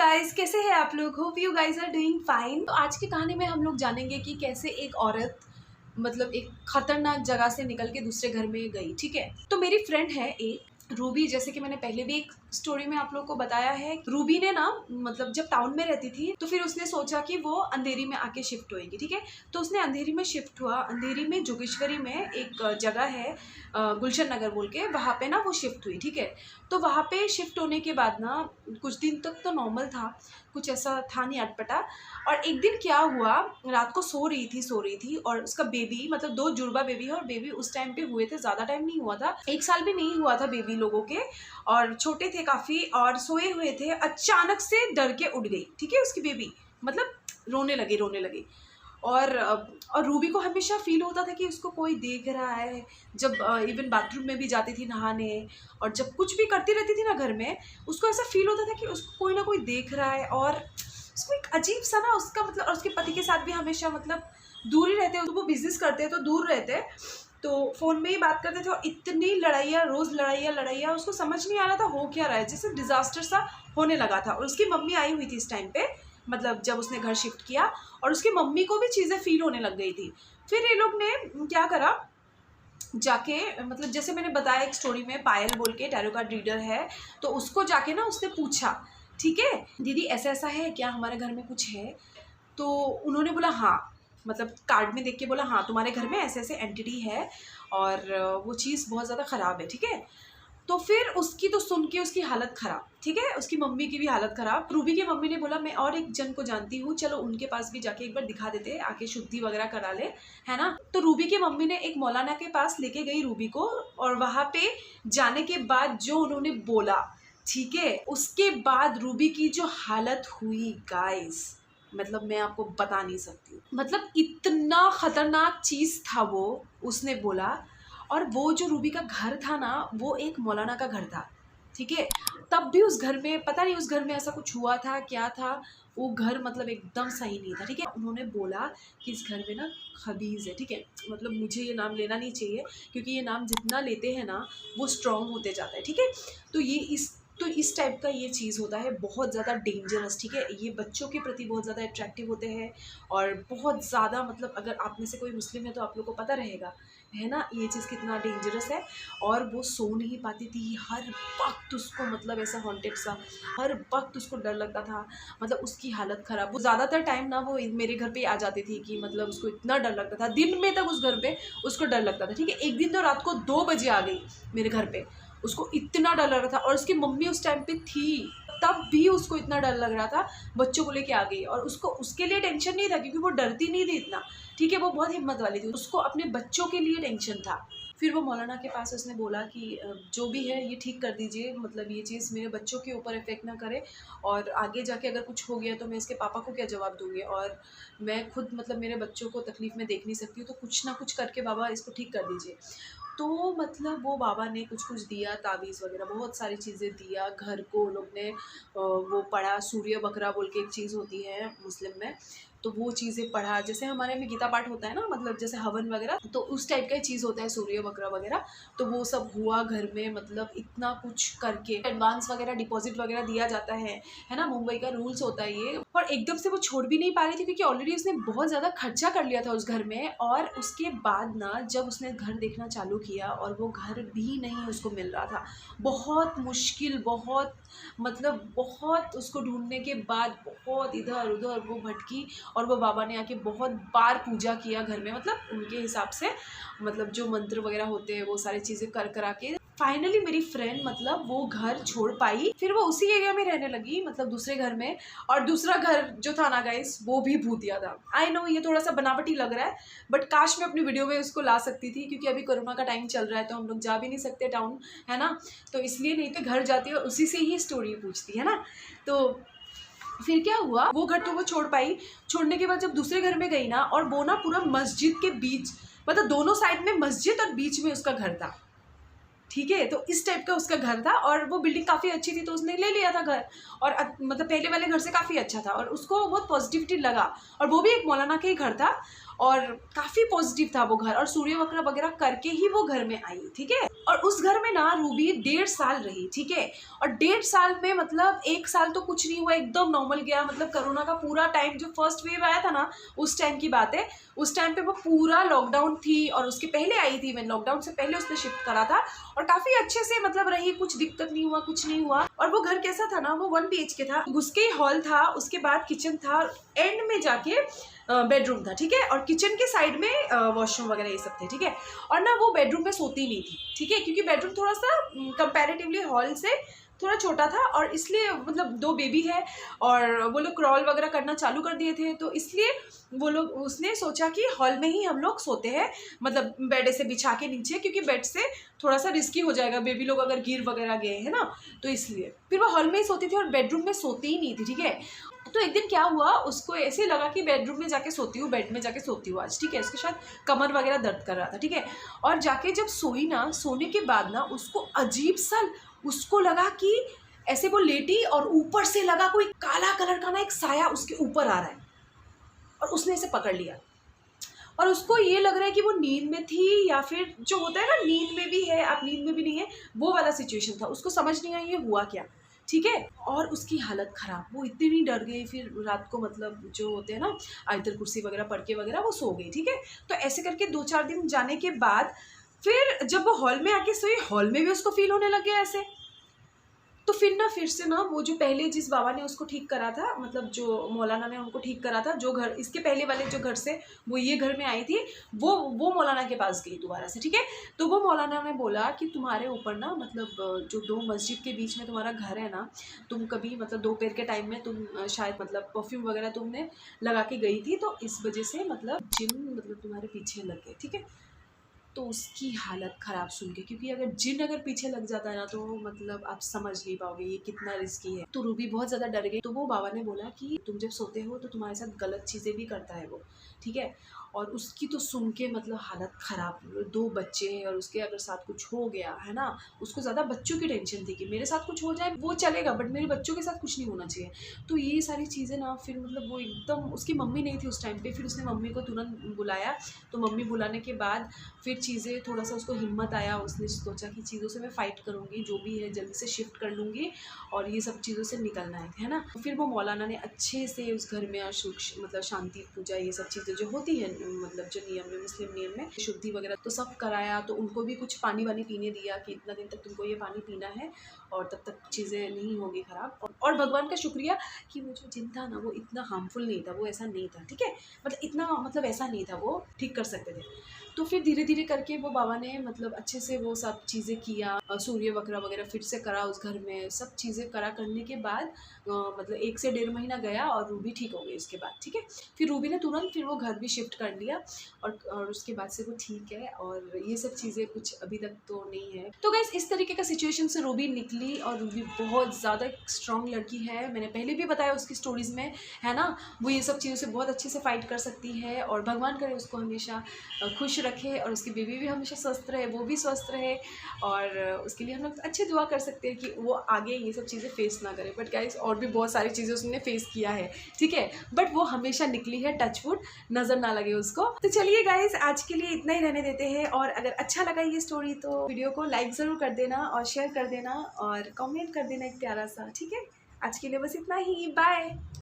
Guys, कैसे हैं आप लोग? Hope you guys are doing fine. तो आज की कहानी में हम लोग जानेंगे कि कैसे एक औरत मतलब एक खतरनाक जगह से निकल के दूसरे घर में गई। ठीक है, तो मेरी फ्रेंड है एक रूबी, जैसे कि मैंने पहले भी एक स्टोरी में आप लोग को बताया है। रूबी ने ना मतलब जब टाउन में रहती थी तो फिर उसने सोचा कि वो अंधेरी में आके शिफ्ट होएगी। ठीक है, तो उसने अंधेरी में शिफ्ट हुआ। अंधेरी में जोगेश्वरी में एक जगह है गुलशन नगर बोल के, वहाँ पे ना वो शिफ्ट हुई। ठीक है, तो वहाँ पे शिफ्ट होने के बाद ना कुछ दिन तक तो नॉर्मल था, कुछ ऐसा था नहीं अटपटा। और एक दिन क्या हुआ, रात को सो रही थी और उसका बेबी मतलब 2 जुड़वा बेबी है, और बेबी उस टाइम पे हुए थे, ज़्यादा टाइम नहीं हुआ था, 1 साल भी नहीं हुआ था बेबी लोगों के, और छोटे थे काफ़ी और सोए हुए थे। अचानक से डर के उठ गई। ठीक है, उसकी बेबी मतलब रोने लगे। और रूबी को हमेशा फील होता था कि उसको कोई देख रहा है। जब इवन बाथरूम में भी जाती थी नहाने और जब कुछ भी करती रहती थी ना घर में, उसको ऐसा फील होता था कि उसको कोई ना कोई देख रहा है। और उसको एक अजीब सा ना उसका मतलब, और उसके पति के साथ भी हमेशा मतलब दूर ही रहते हैं। वो बिजनेस करते हैं तो दूर रहते हैं, तो फ़ोन में ही बात करते थे। और इतनी लड़ाइयाँ, रोज़ लड़ाइयाँ, उसको समझ नहीं आ रहा था हो क्या रहा है, जैसे डिज़ास्टर सा होने लगा था। और उसकी मम्मी आई हुई थी इस टाइम पे, मतलब जब उसने घर शिफ्ट किया, और उसकी मम्मी को भी चीज़ें फील होने लग गई थी। फिर ये लोग ने क्या करा, जाके मतलब जैसे मैंने बताया एक स्टोरी में, पायल बोल के टैरो कार्ड रीडर है, तो उसको जाके ना उसने पूछा, ठीक है दीदी ऐसा है क्या, हमारे घर में कुछ है? तो उन्होंने बोला हाँ, मतलब कार्ड में देख के बोला हाँ तुम्हारे घर में ऐसे एंटिटी है और वो चीज़ बहुत ज़्यादा ख़राब है। ठीक है, तो फिर उसकी तो सुन के उसकी हालत ख़राब। ठीक है, उसकी मम्मी की भी हालत ख़राब। रूबी की मम्मी ने बोला मैं और एक जन को जानती हूँ, चलो उनके पास भी जाके एक बार दिखा देते हैं, आके शुद्धि वगैरह करा ले, है ना। तो रूबी की मम्मी ने एक मौलाना के पास लेके गई रूबी को, और वहाँ पे जाने के बाद जो उन्होंने बोला, ठीक है, उसके बाद रूबी की जो हालत हुई गाइस, मतलब मैं आपको बता नहीं सकती हूँ। मतलब इतना ख़तरनाक चीज़ था वो, उसने बोला। और वो जो रूबी का घर था ना, वो एक मौलाना का घर था। ठीक है, तब भी उस घर में पता नहीं, उस घर में ऐसा कुछ हुआ था, क्या था, वो घर मतलब एकदम सही नहीं था। ठीक है, उन्होंने बोला कि इस घर में ना खबीज़ है। ठीक है, मतलब मुझे ये नाम लेना नहीं चाहिए, क्योंकि ये नाम जितना लेते हैं ना वो स्ट्रॉन्ग होते जाता है। ठीक है, तो इस टाइप का ये चीज़ होता है, बहुत ज़्यादा डेंजरस। ठीक है, ये बच्चों के प्रति बहुत ज़्यादा अट्रैक्टिव होते हैं, और बहुत ज़्यादा मतलब अगर आप में से कोई मुस्लिम है तो आप लोग को पता रहेगा, है ना, ये चीज़ कितना डेंजरस है। और वो सो नहीं पाती थी, हर वक्त उसको मतलब ऐसा हॉन्टेड सा, हर वक्त उसको डर लगता था, मतलब उसकी हालत ख़राब। वो ज़्यादातर टाइम ना वो मेरे घर पे आ जाती थी कि मतलब उसको इतना डर लगता था, दिन में तक उस घर पे उसको डर लगता था। ठीक है, एक दिन तो रात को 2 बजे आ गई मेरे घर पे, उसको इतना डर लग रहा था। और उसकी मम्मी उस टाइम पे थी, तब भी उसको इतना डर लग रहा था, बच्चों को लेके आ गई। और उसको उसके लिए टेंशन नहीं था, क्योंकि वो डरती नहीं थी इतना। ठीक है, वो बहुत हिम्मत वाली थी, उसको अपने बच्चों के लिए टेंशन था। फिर वो मौलाना के पास उसने बोला कि जो भी है ये ठीक कर दीजिए, मतलब ये चीज़ मेरे बच्चों के ऊपर इफेक्ट ना करे, और आगे जाके अगर कुछ हो गया तो मैं इसके पापा को क्या जवाब दूँगी, और मैं खुद मतलब मेरे बच्चों को तकलीफ़ में देख नहीं सकती हूँ, तो कुछ ना कुछ करके बाबा इसको ठीक कर दीजिए। तो मतलब वो बाबा ने कुछ दिया, तावीज़ वगैरह बहुत सारी चीज़ें दिया। घर को लोग ने वो पढ़ा, सूर्य बकरा बोल के एक चीज़ होती है मुस्लिम में, तो वो चीज़ें पढ़ा। जैसे हमारे में गीता पाठ होता है ना, मतलब जैसे हवन वगैरह, तो उस टाइप का चीज़ होता है सूर्य बकरा वगैरह। तो वो सब हुआ घर में, मतलब इतना कुछ करके एडवांस वगैरह डिपॉजिट वगैरह दिया जाता है ना, मुंबई का रूल्स होता है ये। और एकदम से वो छोड़ भी नहीं पा रही थी, क्योंकि ऑलरेडी उसने बहुत ज़्यादा खर्चा कर लिया था उस घर में। और उसके बाद ना जब उसने घर देखना चालू किया, और वो घर भी नहीं उसको मिल रहा था, बहुत मुश्किल, बहुत मतलब बहुत उसको ढूंढने के बाद बहुत इधर उधर वो भटकी। और वो बाबा ने आके बहुत बार पूजा किया घर में, मतलब उनके हिसाब से, मतलब जो मंत्र वगैरह होते हैं वो सारी चीज़ें कर करा के फाइनली मेरी फ्रेंड मतलब वो घर छोड़ पाई। फिर वो उसी एरिया में रहने लगी, मतलब दूसरे घर में। और दूसरा घर जो था ना गाइस, वो भी भूतिया था। आई नो ये थोड़ा सा बनावटी लग रहा है, बट काश मैं अपनी वीडियो में उसको ला सकती थी, क्योंकि अभी कोरोना का टाइम चल रहा है तो हम लोग जा भी नहीं सकते टाउन, है ना, तो इसलिए नहीं तो घर जाती है उसी से ही स्टोरी पूछती, है ना। तो फिर क्या हुआ, वो घर तो वो छोड़ पाई। छोड़ने के बाद जब दूसरे घर में गई ना, और वो ना पूरा मस्जिद के बीच, मतलब दोनों साइड में मस्जिद और बीच में उसका घर था। ठीक है, तो इस टाइप का उसका घर था, और वो बिल्डिंग काफ़ी अच्छी थी तो उसने ले लिया था घर। और मतलब पहले वाले घर से काफ़ी अच्छा था, और उसको बहुत पॉजिटिविटी लगा। और वो भी एक मौलाना का ही घर था, और काफ़ी पॉजिटिव था वो घर, और सूर्य वक्र वगैरह करके ही वो घर में आई, ठीक है। और उस घर में ना रूबी 1.5 साल रही, ठीक है। और 1.5 साल में मतलब 1 साल तो कुछ नहीं हुआ, एकदम नॉर्मल गया। मतलब कोरोना का पूरा टाइम, जो फर्स्ट वेव आया था ना, उस टाइम की बात है। उस टाइम पे वो पूरा लॉकडाउन थी, और उसके पहले आई थी, मैं लॉकडाउन से पहले उसने शिफ्ट करा था, और काफ़ी अच्छे से मतलब रही, कुछ दिक्कत नहीं हुआ, कुछ नहीं हुआ। और वो घर कैसा था ना, वो 1 BHK था, घुस के हॉल था, उसके बाद किचन था, एंड में जाके बेडरूम था, ठीक है। और किचन के साइड में वॉशरूम वगैरह ये सब थे, ठीक है। और ना वो बेडरूम में सोती नहीं थी, ठीक है, क्योंकि बेडरूम थोड़ा सा कंपैरेटिवली हॉल से थोड़ा छोटा था, और इसलिए मतलब 2 बेबी है, और वो लोग क्रॉल वगैरह करना चालू कर दिए थे, तो इसलिए वो लोग, उसने सोचा कि हॉल में ही हम लोग सोते हैं, मतलब बेड से बिछा के नीचे, क्योंकि बेड से थोड़ा सा रिस्की हो जाएगा, बेबी लोग अगर गिर वगैरह गए हैं ना, तो इसलिए फिर वो हॉल में ही सोती थी, और बेडरूम में सोती ही नहीं थी, ठीक है। तो एक दिन क्या हुआ, उसको ऐसे लगा कि बेडरूम में जाके सोती हूँ, बेड में जाके सोती हूँ आज, ठीक है। उसके साथ कमर वगैरह दर्द कर रहा था, ठीक है। और जाके जब सोई ना, सोने के बाद ना उसको अजीब सा, उसको लगा कि ऐसे वो लेटी, और ऊपर से लगा कोई काला कलर का ना एक साया उसके ऊपर आ रहा है, और उसने इसे पकड़ लिया। और उसको ये लग रहा है कि वो नींद में थी, या फिर जो होता है ना, नींद में भी है आप नींद में भी नहीं है, वो वाला सिचुएशन था। उसको समझ नहीं आया ये हुआ क्या, ठीक है। और उसकी हालत ख़राब, वो इतनी डर गई, फिर रात को मतलब जो होते हैं ना, आयतल कुर्सी वगैरह पढ़ के वगैरह वो सो गई, ठीक है। तो ऐसे करके 2-4 दिन जाने के बाद फिर जब वो हॉल में आके सोई, हॉल में भी उसको फील होने लग गया ऐसे। तो फिर से ना, वो जो पहले जिस बाबा ने उसको ठीक करा था, मतलब जो मौलाना ने उनको ठीक करा था, जो घर इसके पहले वाले जो घर से वो ये घर में आई थी, वो मौलाना के पास गई दोबारा से, ठीक है। तो वो मौलाना ने बोला कि तुम्हारे ऊपर ना, मतलब जो 2 मस्जिद के बीच में तुम्हारा घर है ना, तुम कभी मतलब दोपहर के टाइम में तुम शायद मतलब परफ्यूम वगैरह तुमने लगा के गई थी, तो इस वजह से मतलब जिन मतलब तुम्हारे पीछे लग गए, ठीक है। तो उसकी हालत ख़राब सुन के, क्योंकि अगर जिन अगर पीछे लग जाता है ना, तो मतलब आप समझ नहीं पाओगे ये कितना रिस्की है। तो रूबी बहुत ज़्यादा डर गई। तो वो बाबा ने बोला कि तुम जब सोते हो तो तुम्हारे साथ गलत चीज़ें भी करता है वो, ठीक है। और उसकी तो सुन के मतलब हालत ख़राब, 2 बच्चे हैं, और उसके अगर साथ कुछ हो गया है ना, उसको ज़्यादा बच्चों की टेंशन थी कि मेरे साथ कुछ हो जाए वो चलेगा, बट मेरे बच्चों के साथ कुछ नहीं होना चाहिए। तो ये सारी चीज़ें ना, फिर मतलब वो एकदम, उसकी मम्मी नहीं थी उस टाइम पे, फिर उसने मम्मी को तुरंत बुलाया। तो मम्मी बुलाने के बाद फिर चीज़ें थोड़ा सा उसको हिम्मत आया, उसने सोचा कि चीज़ों से मैं फ़ाइट करूँगी, जो भी है जल्दी से शिफ्ट कर लूँगी, और ये सब चीज़ों से निकलना है ना। फिर वो मौलाना ने अच्छे से उस घर में मतलब शांति पूजा, ये सब चीज़ें जो होती है, मतलब जो नियम में, मुस्लिम नियम में शुद्धि वगैरह तो सब कराया। तो उनको भी कुछ पानी वानी पीने दिया कि इतना दिन तक तुमको ये पानी पीना है, और तब तक चीज़ें नहीं होगी ख़राब। और भगवान का शुक्रिया कि वो जो जिन था ना, वो इतना हार्मफुल नहीं था, वो ऐसा नहीं था, ठीक है। मतलब इतना मतलब ऐसा नहीं था, वो ठीक कर सकते थे। तो फिर धीरे धीरे करके वो बाबा ने मतलब अच्छे से वो सब चीज़ें किया, सूर्य वक्र वगैरह फिर से करा उस घर में, सब चीज़ें करा करने के बाद मतलब 1 से 1.5 महीना गया, और रूबी ठीक हो गई उसके बाद, ठीक है। फिर रूबी ने तुरंत फिर वो घर भी शिफ्ट कर लिया, और उसके बाद से वो ठीक है, और ये सब चीज़ें कुछ अभी तक तो नहीं है। तो गाइस इस तरीके का सिचुएशन से रूबी निकली, और रूबी बहुत ज़्यादा स्ट्रॉन्ग लड़की है, मैंने पहले भी बताया उसकी स्टोरीज़ में, है ना। वो ये सब चीज़ों से बहुत अच्छे से फाइट कर सकती है, और भगवान करे उसको हमेशा खुश रखे, और उसकी बेबी भी हमेशा स्वस्थ रहे, वो भी स्वस्थ रहे, और उसके लिए हम लोग अच्छी दुआ कर सकते हैं कि वो आगे ये सब चीज़ें फेस ना करे। बट गाइस और भी बहुत सारी चीज़ें उसने फेस किया है, ठीक है, बट वो हमेशा निकली है, टच वुड, नज़र ना लगे उसको। तो चलिए गाइस आज के लिए इतना ही रहने देते हैं, और अगर अच्छा लगा ये स्टोरी तो वीडियो को लाइक ज़रूर कर देना, और शेयर कर देना, और कॉमेंट कर देना एक प्यारा सा, ठीक है। आज के लिए बस इतना ही, बाय।